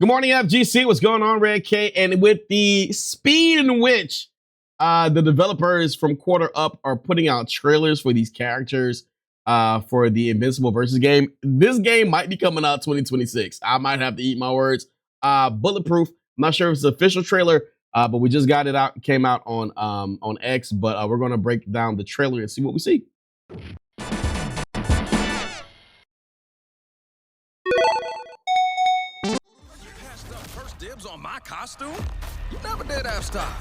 Good morning, FGC. What's going on, Red K? And with the speed in which the developers from Quarter Up are putting out trailers for these characters for the Invincible versus game, this game might be coming out 2026. I might have to eat my words. Bulletproof. I'm not sure if it's an official trailer, but we just got it out. Came out on X, but we're going to break down the trailer and see what we see. Dibs on my costume? You never did have style.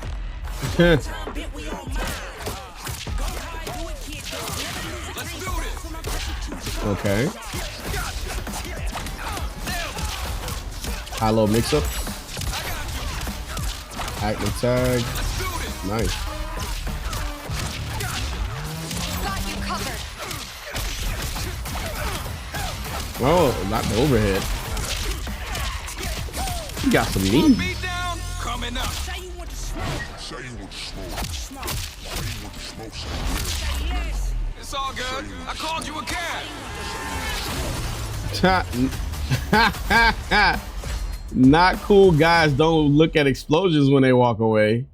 Okay. High-low mix-up. Active tag. Nice. Oh, not the overhead. You got some meat. Coming up. It's all good. I called you a cat. Not cool guys don't look at explosions when they walk away.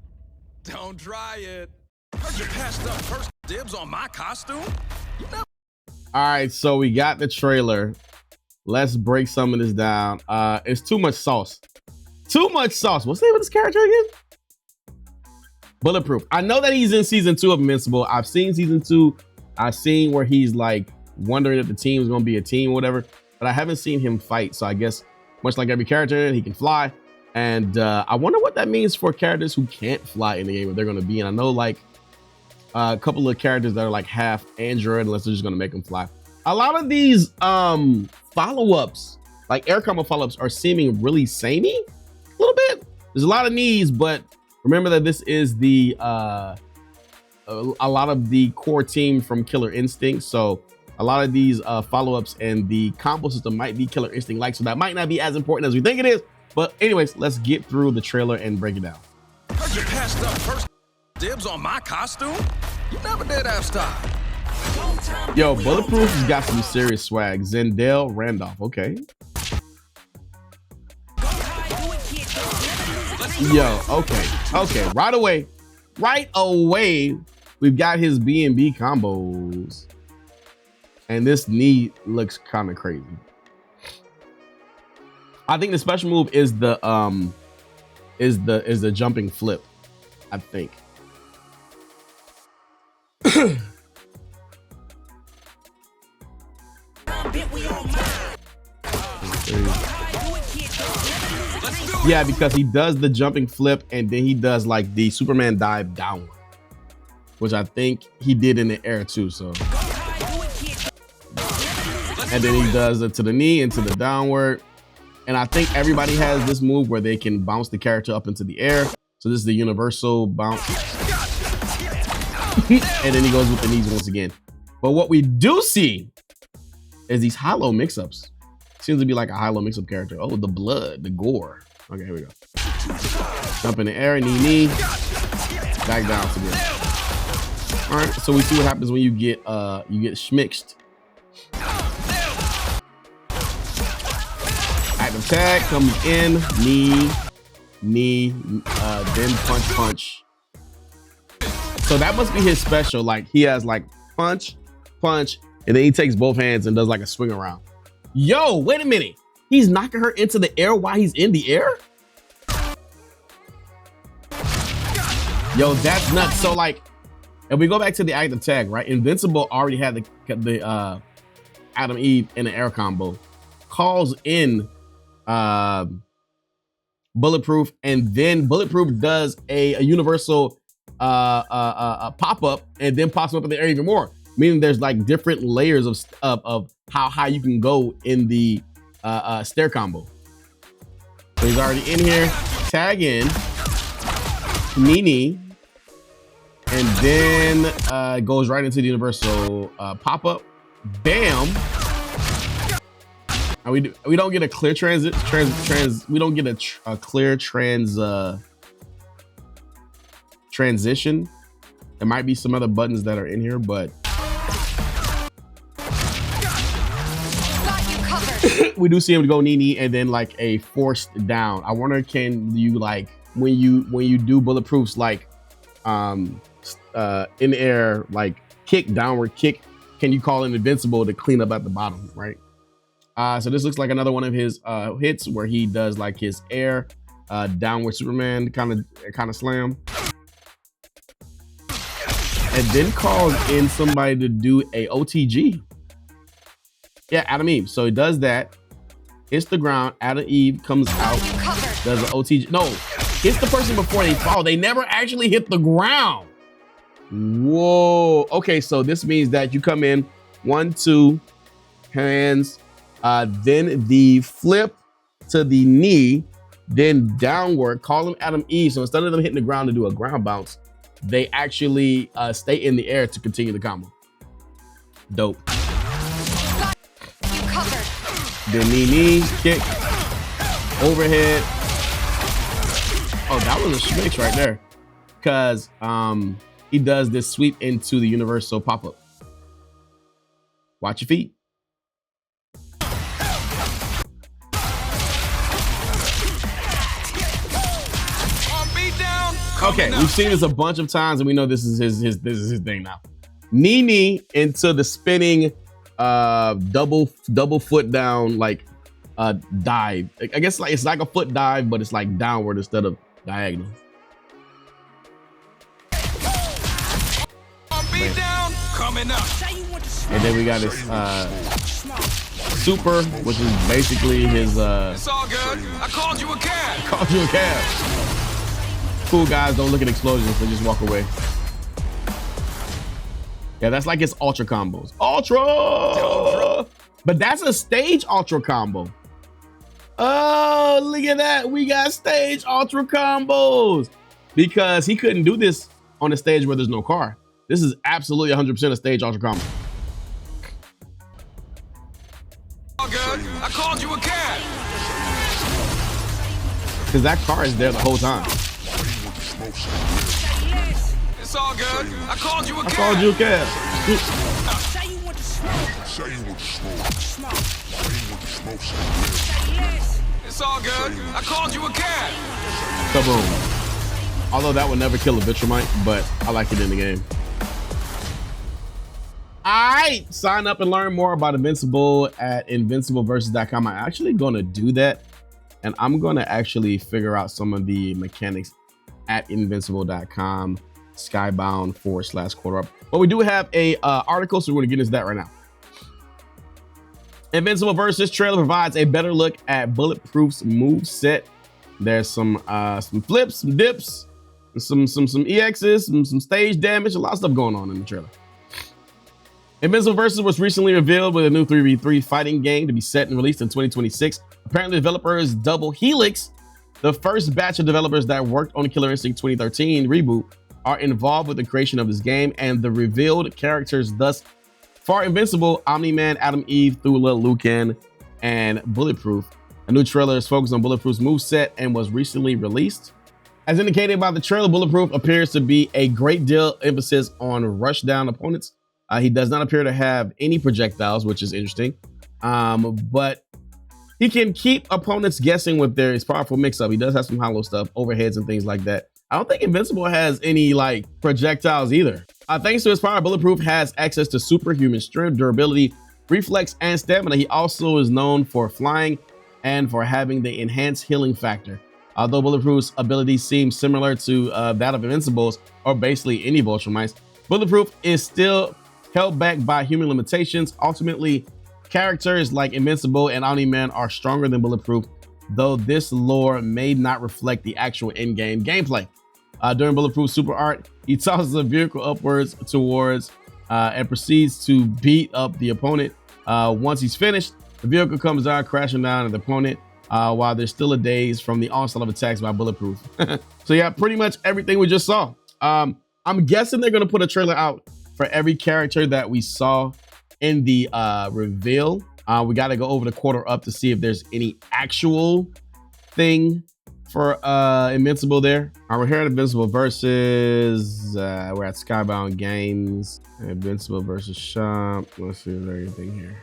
Don't try it. Heard you passed up first dibs on my costume? All right, so we got the trailer. Let's break some of this down. It's too much sauce. Too much sauce. What's the name of this character again? Bulletproof. I know that he's in season 2 of Invincible. I've seen season 2. I've seen where he's like wondering if the team is going to be a team or whatever, but I haven't seen him fight. So I guess much like every character, he can fly. And I wonder what that means for characters who can't fly in the game, if they're going to be. And I know like a couple of characters that are like half android, unless they're just going to make them fly. A lot of these follow-ups, like air combo follow-ups, are seeming really samey a little bit. There's a lot of needs, but remember that this is the a lot of the core team from Killer Instinct. So a lot of these follow-ups and the combo system might be Killer Instinct like, so that might not be as important as we think it is. But anyways, let's get through the trailer and break it down. Heard you passed up first dibs on my costume? You never did have style. Yo, Bulletproof has got some serious swag. Zendale Randolph, okay. Yo, okay. Right away, we've got his B&B combos. And this knee looks kind of crazy. I think the special move is the jumping flip, I think. Yeah, because he does the jumping flip and then he does like the Superman dive downward, which I think he did in the air too. So, and then he does it to the knee, into the downward. And I think everybody has this move where they can bounce the character up into the air. So this is the universal bounce. And then he goes with the knees once again. But what we do see is these high-low mix-ups. Seems to be like a high-low mix-up character. Oh, the blood, the gore. Okay, here we go. Jump in the air, knee, back down to the. All right, so we see what happens when you get schmixed. Active tag comes in, knee, then punch. So that must be his special. Like he has like punch, and then he takes both hands and does like a swing around. Yo, wait a minute. He's knocking her into the air while he's in the air? Yo, that's nuts. So like, if we go back to the active tag, right? Invincible already had the Adam Eve in an air combo. Calls in Bulletproof, and then Bulletproof does a universal pop-up and then pops up in the air even more. Meaning there's like different layers of how high you can go in the stair combo. So he's already in here, tag in, knee, and then goes right into the universal pop-up, bam. And we don't get a clear we don't get a clear transition. There might be some other buttons that are in here, but we do see him go knee and then like a forced down. I wonder, can you like when you do Bulletproofs like in the air, like kick, downward kick, can you call it Invincible to clean up at the bottom, right? So this looks like another one of his hits where he does like his air downward Superman kind of slam, and then calls in somebody to do a OTG. Yeah, Adam Eve. So he does that, hits the ground. Adam Eve comes out, does an OTG. No, hits the person before they fall. They never actually hit the ground. Whoa. Okay, so this means that you come in 1, 2 hands, then the flip to the knee, then downward, call them Adam Eve. So instead of them hitting the ground to do a ground bounce, they actually stay in the air to continue the combo. Dope. Then knee, kick, overhead. Oh, that was a switch right there. Because he does this sweep into the universal pop-up. Watch your feet. Okay, we've seen this a bunch of times, and we know this is his thing now. Knee into the spinning double foot down, like dive. I guess like it's like a foot dive, but it's like downward instead of diagonal. Coming up. And then we got his super, which is basically his It's all good. I called you a cab. Called you a cab. Cool guys don't look at explosions, they just walk away. Yeah, that's like his ultra combos. Ultra! But that's a stage ultra combo. Oh, look at that. We got stage ultra combos. Because he couldn't do this on a stage where there's no car. This is absolutely 100% a stage ultra combo. All good. I called you a cab. Because that car is there the whole time. It's all good. I called you a cab. I called you a cab. It's all good. I called you a cab. Kaboom. Although that would never kill a Vitramite, but I like it in the game. All right, sign up and learn more about Invincible at invincibleversus.com. I'm actually going to do that, and I'm going to actually figure out some of the mechanics at invincible.com skybound/quarter up. But we do have a article, so we're going to get into that right now. Invincible Versus trailer provides a better look at Bulletproof's move set. There's some flips, some dips, some EXs, some stage damage, a lot of stuff going on in the trailer. Invincible Versus was recently revealed with a new 3v3 fighting game to be set and released in 2026. Apparently, developers Double Helix, the first batch of developers that worked on Killer Instinct 2013 reboot, are involved with the creation of this game, and the revealed characters thus far: Invincible, Omni-Man, Adam Eve, Thula, Lucan, and Bulletproof. A new trailer is focused on Bulletproof's moveset and was recently released. As indicated by the trailer, Bulletproof appears to be a great deal emphasis on rush down opponents. He does not appear to have any projectiles, which is interesting. But he can keep opponents guessing with his powerful mix-up. He does have some hollow stuff, overheads and things like that. I don't think Invincible has any like projectiles either. Thanks to his power, Bulletproof has access to superhuman strength, durability, reflex, and stamina. He also is known for flying and for having the enhanced healing factor. Although Bulletproof's abilities seem similar to that of Invincible's, or basically any Viltrumites, Bulletproof is still held back by human limitations. Ultimately, characters like Invincible and Omni-Man are stronger than Bulletproof, though this lore may not reflect the actual in-game gameplay. During Bulletproof's super art, he tosses the vehicle upwards towards and proceeds to beat up the opponent. Once he's finished, the vehicle comes down, crashing down at the opponent while they're still a daze from the onslaught of attacks by Bulletproof. So yeah, pretty much everything we just saw. I'm guessing they're going to put a trailer out for every character that we saw in the reveal. We got to go over the quarter up to see if there's any actual thing for Invincible there. We're here at Invincible Versus. We're at Skybound Games. Invincible Versus Shop. Let's see if there's anything here.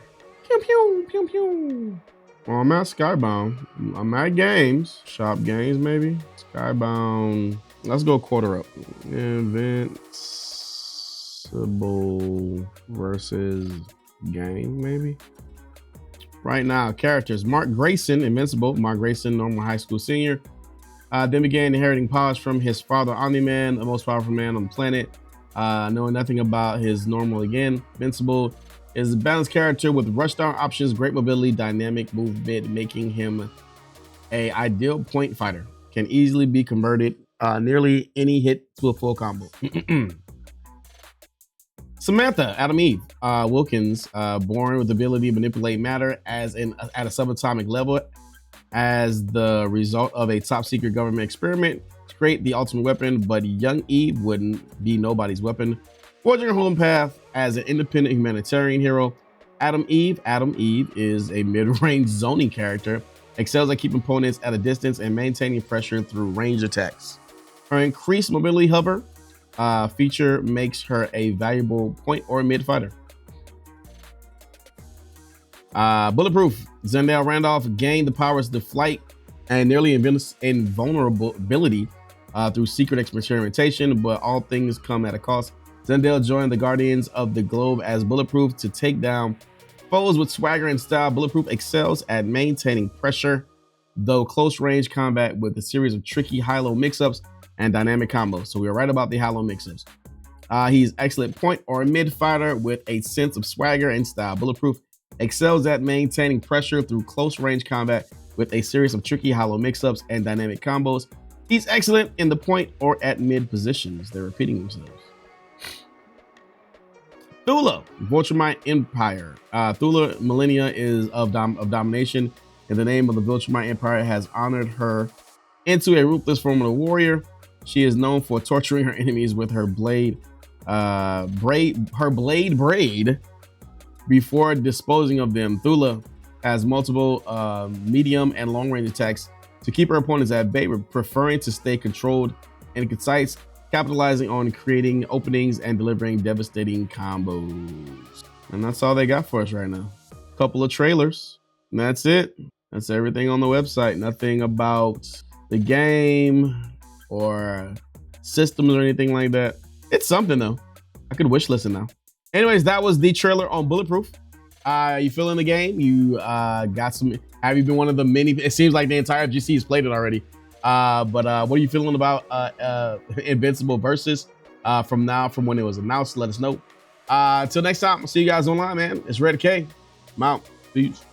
Pew, pew, pew, pew. Well, I'm at Skybound. I'm at games. Shop games, maybe. Skybound. Let's go quarter up. Invincible versus game, maybe. Right now, characters. Mark Grayson, Invincible. Mark Grayson, normal high school senior. Then began inheriting powers from his father, Omni-Man, the most powerful man on the planet. Knowing nothing about his normal again. Invincible is a balanced character with rush down options, great mobility, dynamic movement, making him a ideal point fighter. Can easily be converted nearly any hit to a full combo. Samantha, Adam Eve, Wilkins, born with the ability to manipulate matter at a subatomic level as the result of a top secret government experiment to create the ultimate weapon, but young Eve wouldn't be nobody's weapon. Forging her home path as an independent humanitarian hero, Adam Eve is a mid-range zoning character, excels at keeping opponents at a distance and maintaining pressure through ranged attacks. Her increased mobility hover feature makes her a valuable point or mid fighter. Bulletproof, Zendale Randolph gained the powers to flight and nearly invulnerability through secret experimentation, but all things come at a cost. Zendale joined the Guardians of the Globe as Bulletproof to take down foes with swagger and style. Bulletproof excels at maintaining pressure, though close range combat with a series of tricky high-low mix-ups and dynamic combos. So we were right about the high-low mix-ups. He's excellent point or mid fighter with a sense of swagger and style. Bulletproof excels at maintaining pressure through close range combat with a series of tricky hollow mix-ups and dynamic combos. He's excellent in the point or at mid positions. They're repeating themselves. Thula, Viltrumite Empire. Thula Millennia is of domination, and the name of the Viltrumite Empire has honored her into a ruthless formidable warrior. She is known for torturing her enemies with her blade braid before disposing of them. Thula has multiple medium and long range attacks to keep her opponents at bay, preferring to stay controlled and concise, capitalizing on creating openings and delivering devastating combos. And that's all they got for us right now. A couple of trailers, and that's it. That's everything on the website. Nothing about the game or systems or anything like that. It's something though. I could wish list it now. Anyways, that was the trailer on Bulletproof. You feeling the game? You got some? Have you been one of the many? It seems like the entire GC has played it already. But what are you feeling about Invincible versus from when it was announced? Let us know. Until next time, I'll see you guys online, man. It's Red K. I'm out. Peace.